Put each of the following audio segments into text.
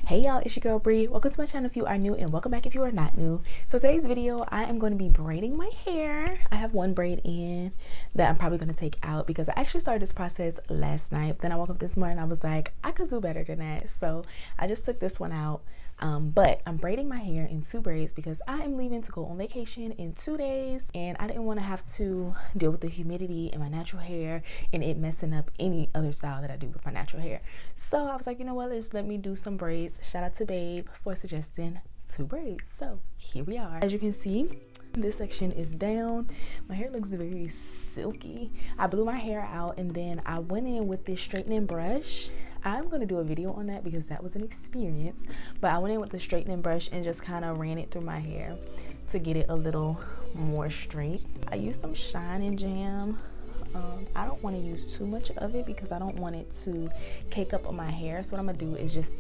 Hey y'all, it's your girl Bree. Welcome to my channel if you are new, and welcome back if you are not new. So today's video, I am going to be braiding my hair. I have one braid in that I'm probably going to take out because I actually started this process last night. Then I woke up this morning and I was like, I could do better than that. So I just took this one out. But I'm braiding my hair in 2 braids because I am leaving to go on vacation in 2 days, and I didn't want to have to deal with the humidity in my natural hair and it messing up any other style that I do with my natural hair. So I was like, you know what, let's let me do some braids. Shout out to Babe for suggesting 2 braids. So here we are. As you can see, this section is down. My hair looks very silky. I blew my hair out and then I went in with this straightening brush. I'm going to do a video on that because that was an experience, but I went in with the straightening brush and just kind of ran it through my hair to get it a little more straight. I used some Shine and Jam. I don't want to use too much of it because I don't want it to cake up on my hair. So what I'm going to do is just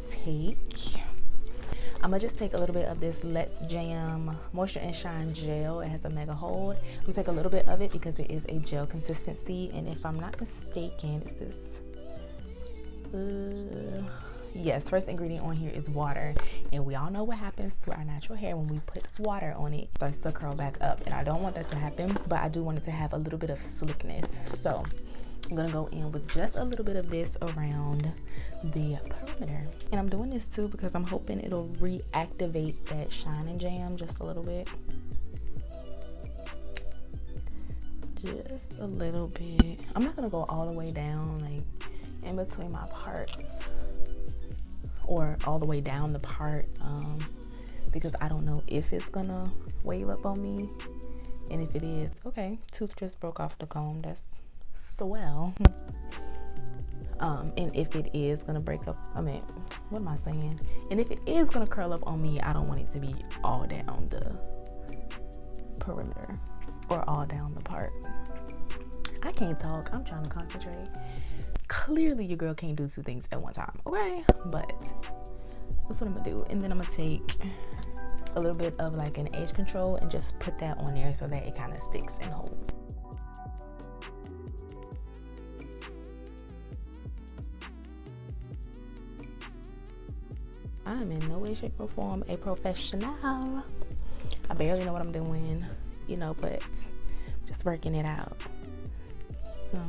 I'm gonna just take a little bit of this Let's Jam Moisture and Shine gel. It has a mega hold. I'm gonna take a little bit of it because it is a gel consistency, and if I'm not mistaken, it's this yes, first ingredient on here is water, and we all know what happens to our natural hair when we put water on it. It starts to curl back up, and I don't want that to happen, but I do want it to have a little bit of slickness. So I'm gonna go in with just a little bit of this around the perimeter, and I'm doing this too because I'm hoping it'll reactivate that Shine and Jam just a little bit. Just a little bit. I'm not gonna go all the way down, like in between my parts, or all the way down the part, because I don't know if it's gonna wave up on me, and if it is, okay, tooth just broke off the comb, that's swell. And if it is gonna break up, what am I saying? And if it is gonna curl up on me, I don't want it to be all down the perimeter or all down the part. I can't talk, I'm trying to concentrate. Clearly your girl can't do 2 things at one time, okay? But that's what I'm gonna do. And then I'm gonna take a little bit of like an edge control and just put that on there so that it kind of sticks and holds. I'm in no way, shape, or form a professional. I barely know what I'm doing, you know, but I'm just working it out. So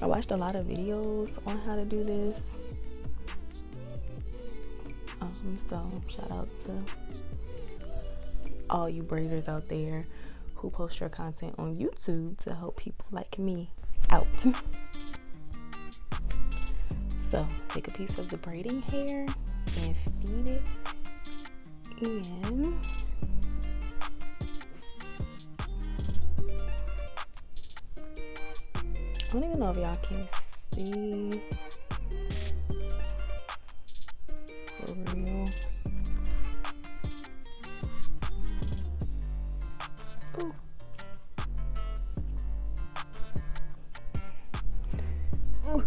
I watched a lot of videos on how to do this. So shout out to all you braiders out there who post your content on YouTube to help people like me out. So take a piece of the braiding hair and feed it in. I don't even know if y'all can see for real. Ooh. Ooh.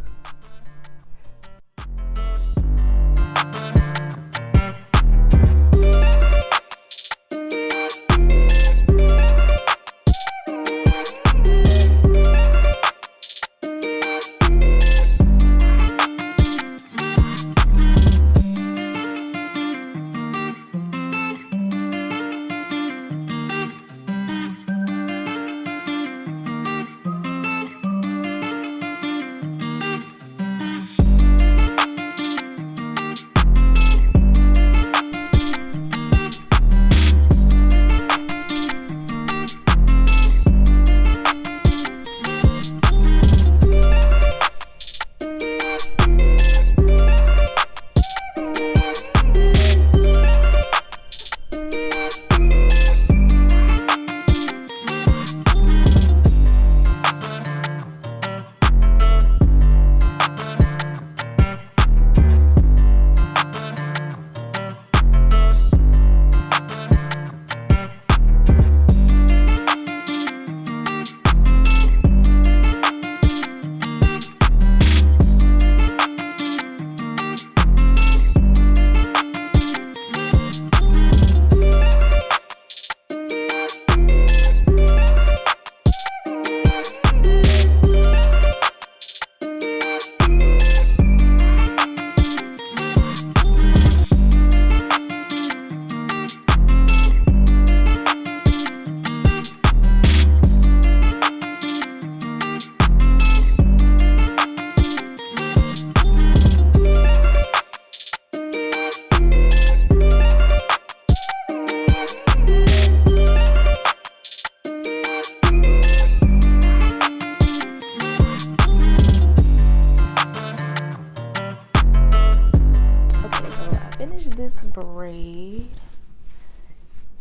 braid.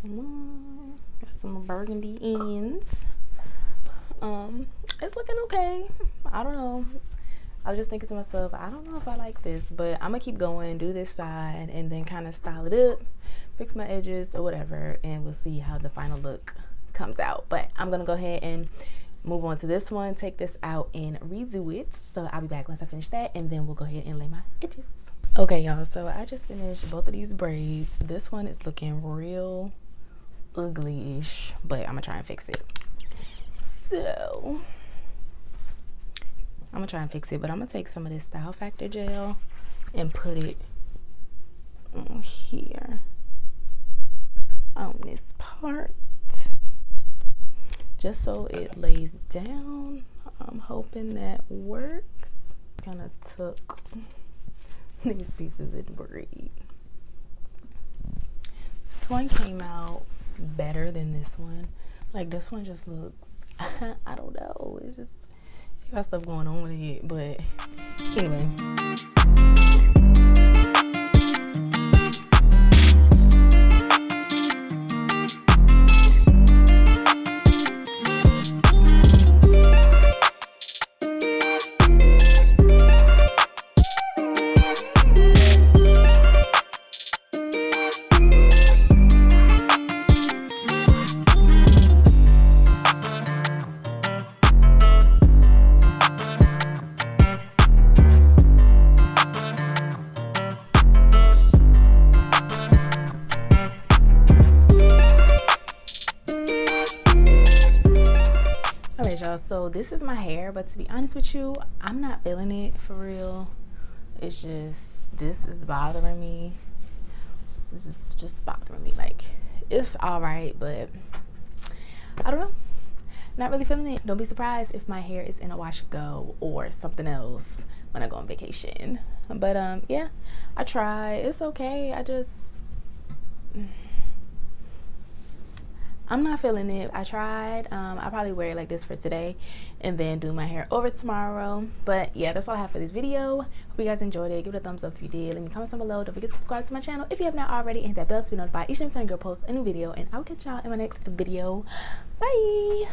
Got some burgundy ends. It's looking okay. I don't know. I was just thinking to myself, I don't know if I like this, but I'm gonna keep going, do this side, and then kind of style it up, fix my edges or whatever, and we'll see how the final look comes out. But I'm gonna go ahead and move on to this one, take this out and redo it. So I'll be back once I finish that, and then we'll go ahead and lay my edges. Okay, y'all, so I just finished both of these braids. This one is looking real ugly-ish, but I'm gonna try and fix it. So I'm gonna try and fix it, but I'm gonna take some of this Style Factor gel and put it on here on this part, just so it lays down. I'm hoping that works. Kind of took these pieces in braid. This one came out better than this one. Like, this one just looks, I don't know, it's just, it got stuff going on with it, but anyway. Alright, y'all, so this is my hair, but to be honest with you, I'm not feeling it for real. It's just, this is bothering me. This is just bothering me. Like, it's alright, but I don't know. Not really feeling it. Don't be surprised if my hair is in a wash go or something else when I go on vacation. But yeah, I try. It's okay. I'm not feeling it. I tried. I'll probably wear it like this for today and then do my hair over tomorrow. But yeah, that's all I have for this video. Hope you guys enjoyed it. Give it a thumbs up if you did. Leave me comments down below. Don't forget to subscribe to my channel if you have not already, and hit that bell to be notified each time I post a new video. And I'll catch y'all in my next video. Bye.